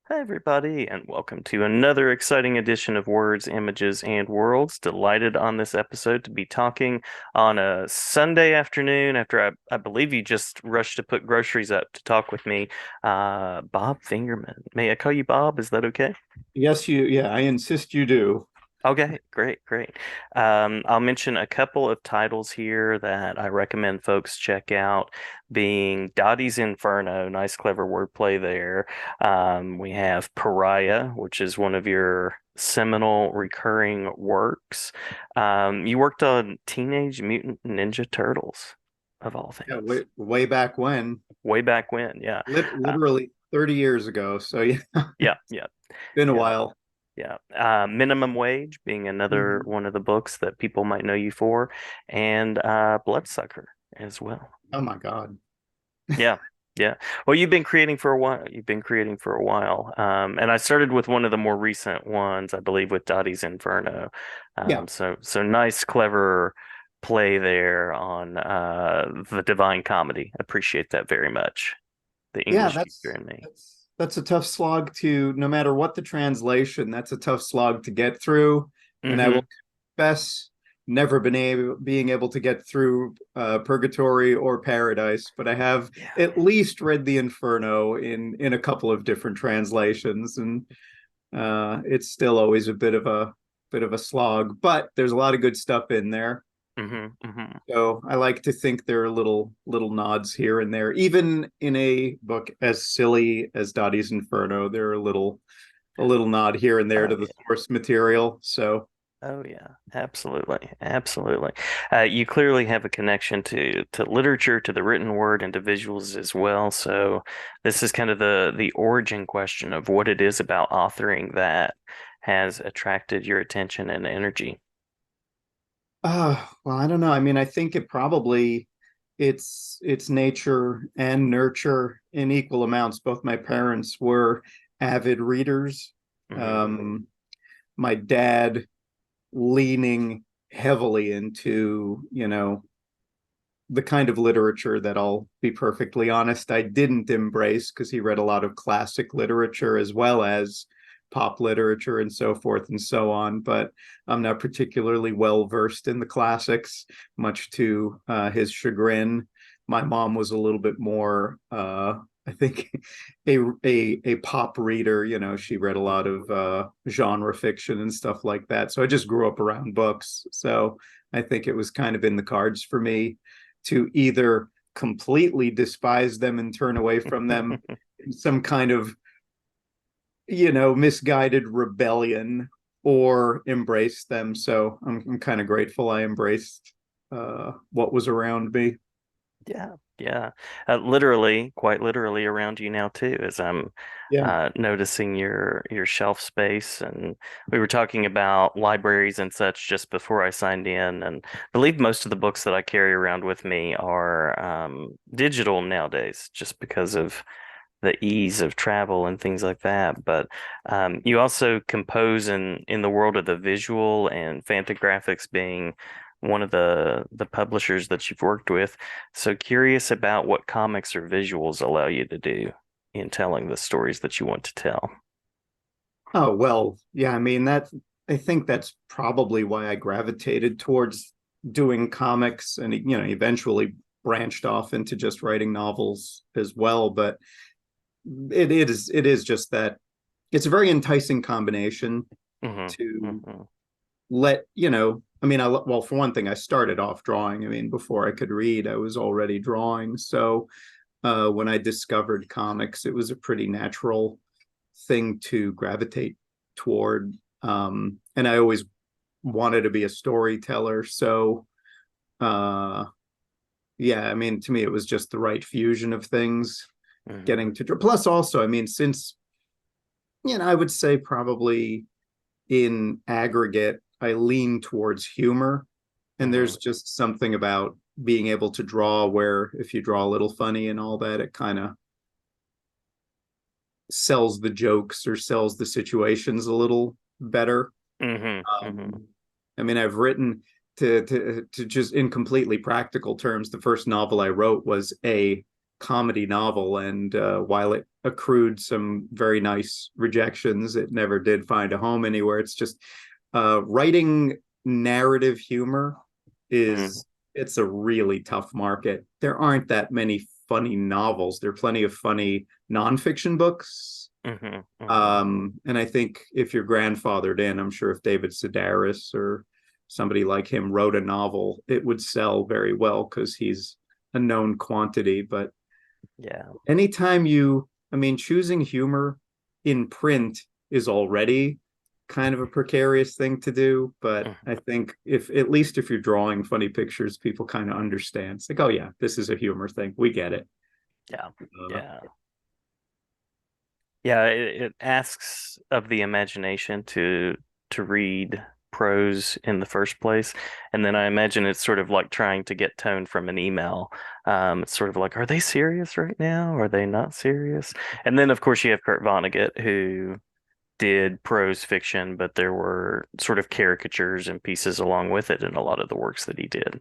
Hi, everybody, and welcome to another exciting edition of Words, Images, and Worlds. Delighted on this episode to be talking on a Sunday afternoon after I believe you just rushed to put groceries up to talk with me. Bob Fingerman. May I call you Bob? Is that okay? Yeah, I insist you do. Okay, great, great. I'll mention a couple of titles here that I recommend folks check out, being Dottie's Inferno, nice clever wordplay there. We have Pariah, which is one of your seminal recurring works. You worked on Teenage Mutant Ninja Turtles, of all Yeah, things, way back when, way back when. Yeah, uh, literally 30 years ago. So yeah, yeah, yeah, been a yeah. while. Yeah. Minimum Wage being another Mhm. one of the books that people might know you for, and Bloodsucker as well. Oh my God. Yeah. Yeah. Well, you've been creating for a while. You've been creating for a while. And I started with one of the more recent ones, I believe, with Dottie's Inferno. Yeah. So nice, clever play there on the Divine Comedy. Appreciate that very much. The Yeah, English teacher in me. that's a tough slog to, no matter what the translation, that's a tough slog to get through. And I Mm-hmm. will confess, never been able being able to get through Purgatory or Paradise, but I have Yeah. at least read the Inferno in a couple of different translations, and it's still always a bit of a slog. But there's a lot of good stuff in there. Mm-hmm. Mm-hmm. So I like to think there are little nods here and there. Even in a book as silly as Dottie's Inferno, there are a little nod here and there Oh, to the source material. So oh yeah, absolutely, absolutely. You clearly have a connection to literature, to the written word, and to visuals as well. So this is kind of the origin question of what it is about authoring that has attracted your attention and energy. well, I don't know. I mean, I think it's nature and nurture in equal amounts. Both my parents were avid readers. Hmm. Um, my dad leaning heavily into, the kind of literature that, I'll be perfectly honest, I didn't embrace, because he read a lot of classic literature as well as pop literature and so forth and so on. But I'm not particularly well versed in the classics, much to his chagrin. My mom was a little bit more, I think, a pop reader. She read a lot of genre fiction and stuff like that. So I just grew up around books. So I think it was kind of in the cards for me to either completely despise them and turn away from them in some kind of, misguided rebellion, or embrace them. So I'm kind of grateful I embraced what was around me. Yeah, yeah. Literally, quite literally around you now too, as I'm Yeah. noticing your shelf space. And we were talking about libraries and such just before I signed in. And I believe most of the books that I carry around with me are digital nowadays, just because of the ease of travel and things like that. But you also compose in the world of the visual, and Fantagraphics being one of the publishers that you've worked with. So curious about what comics or visuals allow you to do in telling the stories that you want to tell. Oh, well, yeah, I mean, I think that's probably why I gravitated towards doing comics, and, eventually branched off into just writing novels as well. But it is just that it's a very enticing combination Hmm. to Hmm. let, I mean, well, for one thing, I started off drawing. I mean, before I could read, I was already drawing. So when I discovered comics, it was a pretty natural thing to gravitate toward. And I always wanted to be a storyteller. So yeah, I mean, to me, it was just the right fusion of things, Hmm. getting to draw. Plus, also, I mean, since, I would say probably in aggregate, I lean towards humor. And Hmm. there's just something about being able to draw where, if you draw a little funny and all that, it kind of sells the jokes or sells the situations a little better. Hmm. Hmm. Um, I mean, I've written, to just, in completely practical terms, the first novel I wrote was a comedy novel, and while it accrued some very nice rejections, it never did find a home anywhere. It's just writing narrative humor Mm, is it's a really tough market. There aren't that many funny novels. There are plenty of funny nonfiction books. hmm hmm And I think if you're grandfathered in, I'm sure if David Sedaris or somebody like him wrote a novel, it would sell very well because he's a known quantity. But Yeah. anytime I mean, choosing humor in print is already kind of a precarious thing to do. But Mhm. I think if, at least if you're drawing funny pictures, people kind of understand. It's like, oh, yeah, this is a humor thing. We get it. Yeah. Uh, Yeah. Yeah, it asks of the imagination to read prose in the first place. And then I imagine it's sort of like trying to get tone from an email. It's sort of like, are they serious right now? Are they not serious? And then of course you have Kurt Vonnegut who did prose fiction, but there were sort of caricatures and pieces along with it in a lot of the works that he did.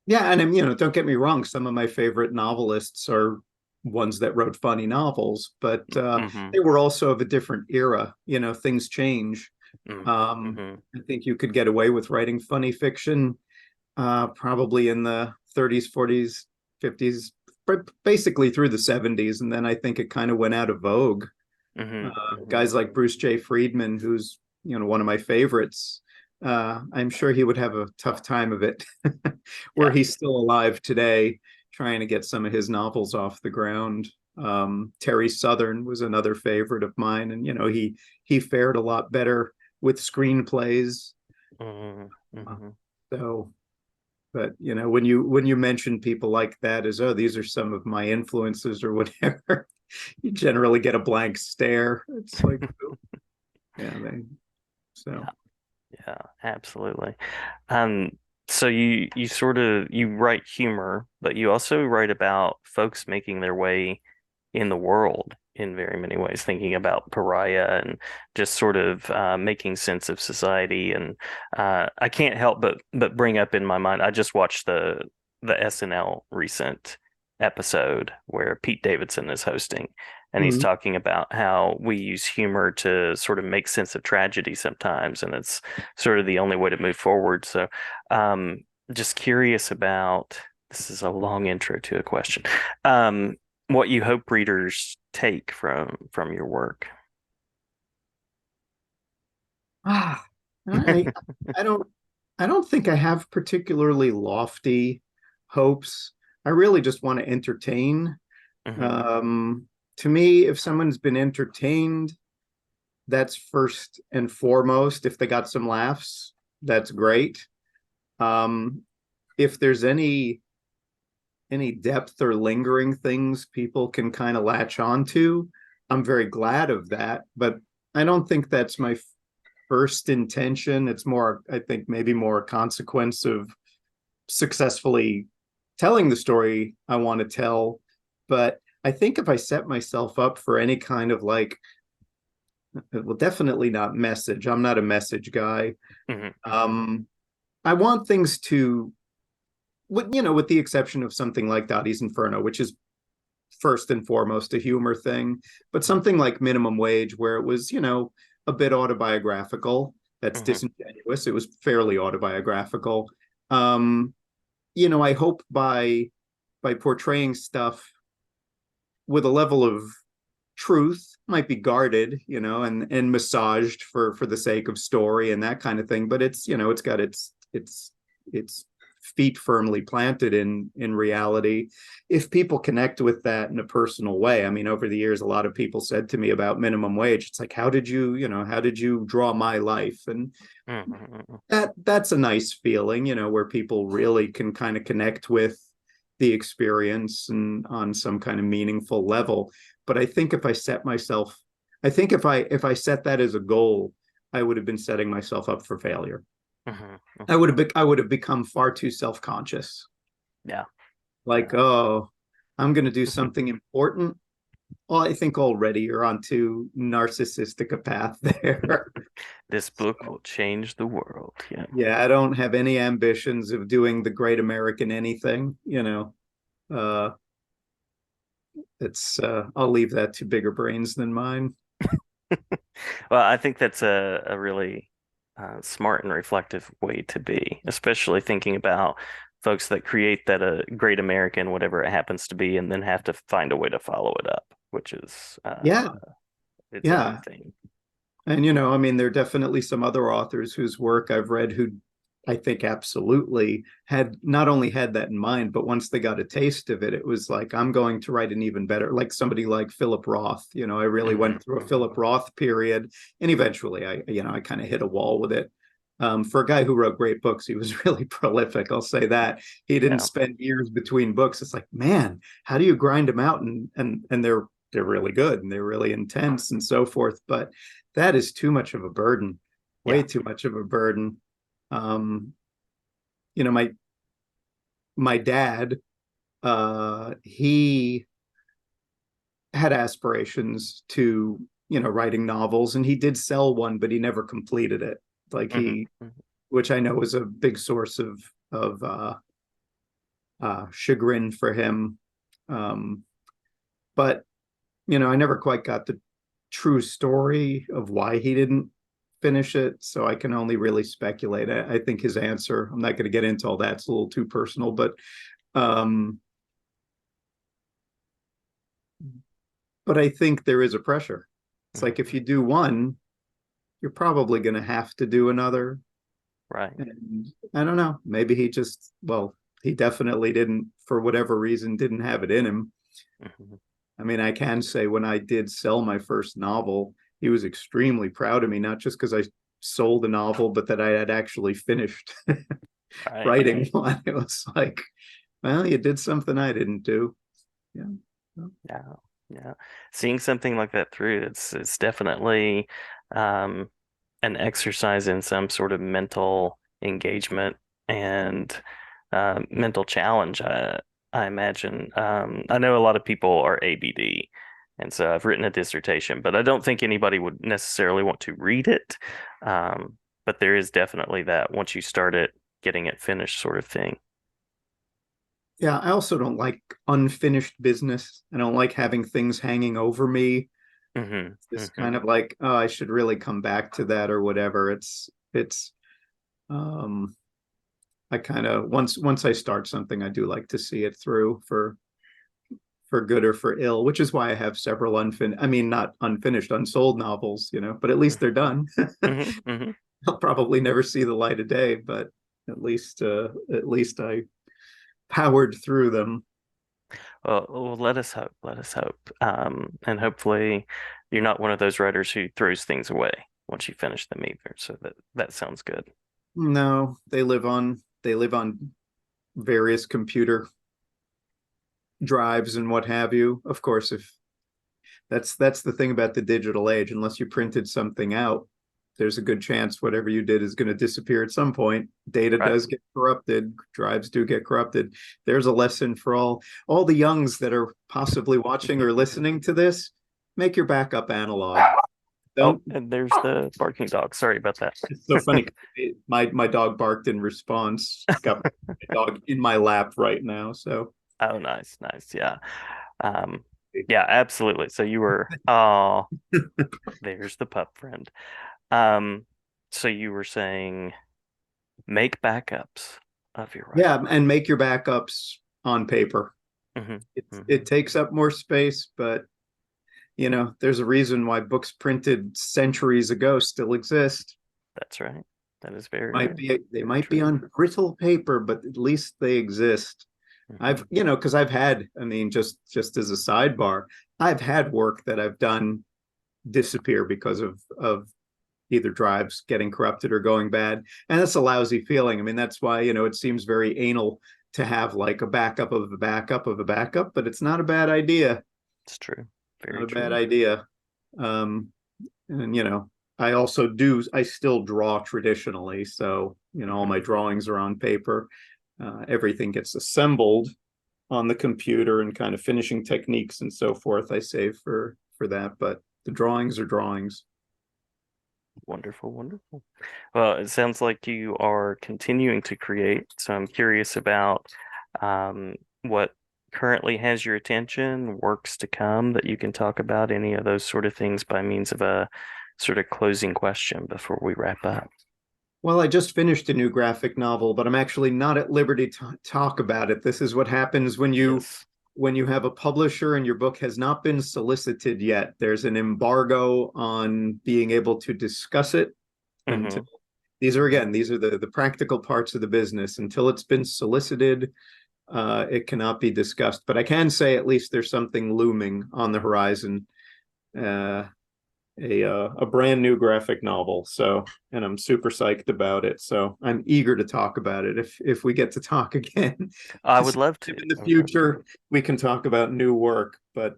Yeah, and don't get me wrong, some of my favorite novelists are ones that wrote funny novels, but hmm they were also of a different era. Things change. hmm Um, hmm I think you could get away with writing funny fiction probably in the 30s, 40s, 50s, but basically through the 70s, and then I think it kind of went out of vogue. hmm hmm Guys like Bruce J. Friedman, who's one of my favorites, I'm sure he would have a tough time of it. Where Yeah. he's still alive today, trying to get some of his novels off the ground. Terry Southern was another favorite of mine, and he fared a lot better with screenplays. hmm Uh, hmm So, but when you mention people like that as, oh, these are some of my influences or whatever, you generally get a blank stare. It's like, oh, yeah, so. Yeah. Yeah, absolutely. Um, so you sort of you write humor, but you also write about folks making their way in the world in very many ways, thinking about pariah and just sort of making sense of society. And I can't help but bring up in my mind, I just watched the SNL recent episode where Pete Davidson is hosting, and he's Mhm. talking about how we use humor to sort of make sense of tragedy sometimes, and it's sort of the only way to move forward. So, just curious about this is a long intro to a question. Um, what you hope readers take from your work. Ah, I I don't I don't think I have particularly lofty hopes. I really just want to entertain. hmm Um, to me, if someone's been entertained, that's first and foremost. If they got some laughs, that's great. Um, if there's any depth or lingering things people can kind of latch onto, I'm very glad of that. But I don't think that's my first intention. It's more, I think, maybe more a consequence of successfully telling the story I want to tell. But I think if I set myself up for any kind of like, well, definitely not message. I'm not a message guy. hmm hmm Um, I want things to, with the exception of something like Dottie's Inferno, which is first and foremost a humor thing, but something like Minimum Wage, where it was, a bit autobiographical. That's hmm disingenuous. It was fairly autobiographical. Um, I hope by portraying stuff with a level of truth, might be guarded, and massaged for the sake of story and that kind of thing, but it's got its feet firmly planted in reality. If people connect with that in a personal way, I mean, over the years, a lot of people said to me about Minimum Wage, it's like, how did you draw my life? And hmm that's a nice feeling, where people really can kind of connect with the experience and on some kind of meaningful level. But I think if I set that as a goal, I would have been setting myself up for failure. hmm I hmm would have I would have become far too self-conscious. Yeah. Like, Yeah. oh, I'm going to do something important. Well, I think already you're on too narcissistic a path there. This book will change the world. Yeah. Yeah, I don't have any ambitions of doing the great American anything. Uh, it's I'll leave that to bigger brains than mine. Well, I think that's a really smart and reflective way to be, especially thinking about folks that create that a great American, whatever it happens to be, and then have to find a way to follow it up, which is Yeah, its own yeah. thing. And, I mean, there are definitely some other authors whose work I've read who I think absolutely had not only had that in mind, but once they got a taste of it, it was like, I'm going to write an even better, like somebody like Philip Roth. I really Hmm. went through a Philip Roth period, and eventually I kind of hit a wall with it. For a guy who wrote great books, he was really prolific. I'll say that. He didn't Yeah, spend years between books. It's like, man, how do you grind them out? And they're really good and they're really intense and so forth. But that is too much of a burden, way yeah. too much of a burden. Um, you know, my dad, he had aspirations to, writing novels, and he did sell one, but he never completed it. Like Hmm. he, which I know was a big source of chagrin for him. Um, but I never quite got the true story of why he didn't finish it, so I can only really speculate. I think his answer, I'm not going to get into all that, it's a little too personal, um, but I think there is a pressure. It's Hmm. like if you do one, you're probably going to have to do another. Right. And I don't know, maybe he definitely didn't, for whatever reason, didn't have it in him. Hmm. I mean, I can say when I did sell my first novel, he was extremely proud of me, not just because I sold a novel, but that I had actually finished Right. writing one. It was like, well, you did something I didn't do. Yeah. Yeah. Yeah. Seeing something like that through, it's definitely um an exercise in some sort of mental engagement and mental challenge. I imagine. I know a lot of people are ABD, and so I've written a dissertation, but I don't think anybody would necessarily want to read it. Um, but there is definitely that once you start it, getting it finished sort of thing. Yeah. I also don't like unfinished business. I don't like having things hanging over me. Hmm. It's this Hmm. kind of like, oh, I should really come back to that or whatever. Um, I kind of once I start something, I do like to see it through for good or for ill, which is why I have several I mean, not unfinished, unsold novels, but at least they're done. Hmm. Hmm. I'll probably never see the light of day, but at least I powered through them. Well, let us hope. Let us hope. And hopefully, you're not one of those writers who throws things away once you finish them either. So that sounds good. No, they live on various computer drives and what have you. Of course, if that's the thing about the digital age, unless you printed something out, there's a good chance whatever you did is going to disappear at some point. Data Right. does get corrupted, drives do get corrupted. There's a lesson for all the youngs that are possibly watching or listening to this. Make your backup analog. Oh, Don't. and there's the barking dog. Sorry about that. It's so funny. My dog barked in response. Got my dog in my lap right now. So Oh, nice, nice. Yeah. Um, yeah, absolutely. So you were, oh, there's the pup friend. Um, so you were saying make backups of your yeah, writing. and make your backups on paper. Hmm. It Hmm. takes up more space, but there's a reason why books printed centuries ago still exist. That's right. That is very, Might very, be they very might be true. on brittle paper, but at least they exist. Hmm. Because I've had, I mean, just as a sidebar, I've had work that I've done disappear because of either drives getting corrupted or going bad, and that's a lousy feeling. I mean, that's why it seems very anal to have like a backup of a backup of a backup, but it's not a bad idea. It's true. Not Very a bad true. idea. Um, and I still draw traditionally, so all Hmm. my drawings are on paper. Everything gets assembled on the computer, and kind of finishing techniques and so forth I save for that, but the drawings are drawings. Wonderful, wonderful. Well, it sounds like you are continuing to create, so I'm curious about what currently has your attention, works to come that you can talk about, any of those sort of things by means of a sort of closing question before we wrap up? Well, I just finished a new graphic novel, but I'm actually not at liberty to talk about it. This is what happens Yes. when you have a publisher and your book has not been solicited yet. There's an embargo on being able to discuss it until Hmm. these are the practical parts of the business. Until it's been solicited, it cannot be discussed. But I can say at least there's something looming on the horizon. Uh, a brand new graphic novel. So, and I'm super psyched about it. So I'm eager to talk about it if we get to talk again. I would So love if to. in the I would love to. future we can talk about new work, but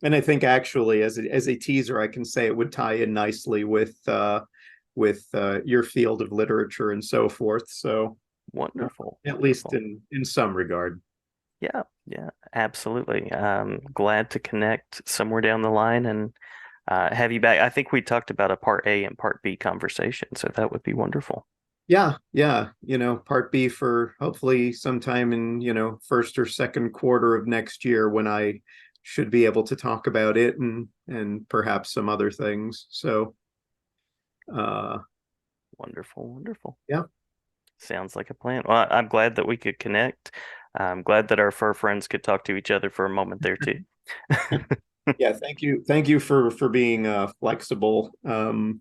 and I think actually as a teaser, I can say it would tie in nicely with your field of literature and so forth. So Wonderful, at least wonderful. in some regard. Yeah, yeah, absolutely. Glad to connect somewhere down the line and have you back. I think we talked about a part A and part B conversation, so that would be wonderful. Yeah, yeah. Part B for hopefully sometime in, first or second quarter of next year when I should be able to talk about it and perhaps some other things. So, uh, Wonderful, wonderful. yeah. Sounds like a plan. Well, I'm glad that we could connect. I'm glad that our fur friends could talk to each other for a moment there too. Yeah, thank you. Thank you for being flexible. You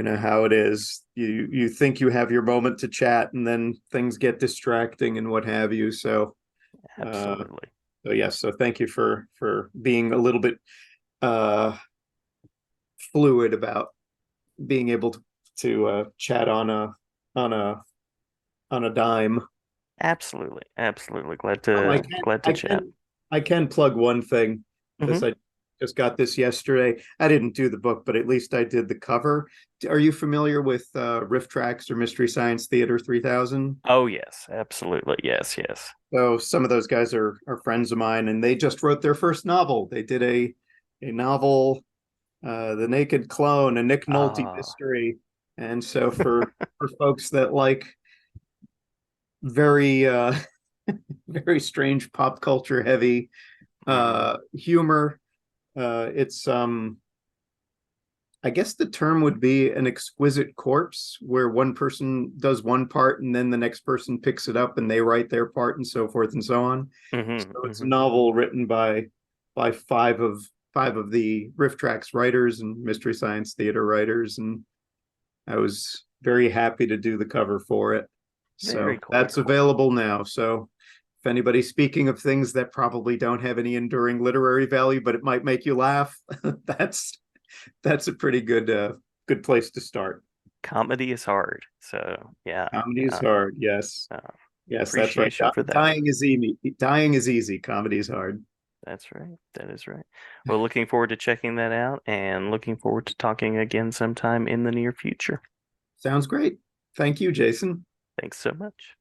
know how it is. You think you have your moment to chat and then things get distracting and what have you. Uh Absolutely. so yes, so thank you for being a little bit uh fluid about being able to chat on a on a dime. Absolutely. Absolutely. Oh, Glad to chat. I can plug one thing Hmm. because I just got this yesterday. I didn't do the book, but at least I did the cover. Are you familiar with Riff Tracks or Mystery Science Theater 3000? Oh yes, absolutely. Yes, yes. So some of those guys are friends of mine, and they just wrote their first novel. They did a novel, The Naked Clone, a Nick Nolte Ah, mystery. And so for folks that like very very strange pop culture heavy hmm. humor. It's I guess the term would be an exquisite corpse where one person does one part and then the next person picks it up and they write their part and so forth and so on. So Hmm. it's a Hmm. novel written by five of the Riff Tracks writers and Mystery Science Theater writers, and I was very happy to do the cover for it. Very So cool. that's available now. So if anybody's speaking of things that probably don't have any enduring literary value, but it might make you laugh, that's that's a pretty good place to start. Comedy is hard. So yeah, Comedy is yeah. hard. Yes. Uh, Yes, that's right. Appreciation for that. Dying is easy. Dying is easy. Comedy is hard. That's right. That is right. Well, looking forward to checking that out and looking forward to talking again sometime in the near future. Sounds great. Thank you, Jason. Thanks so much.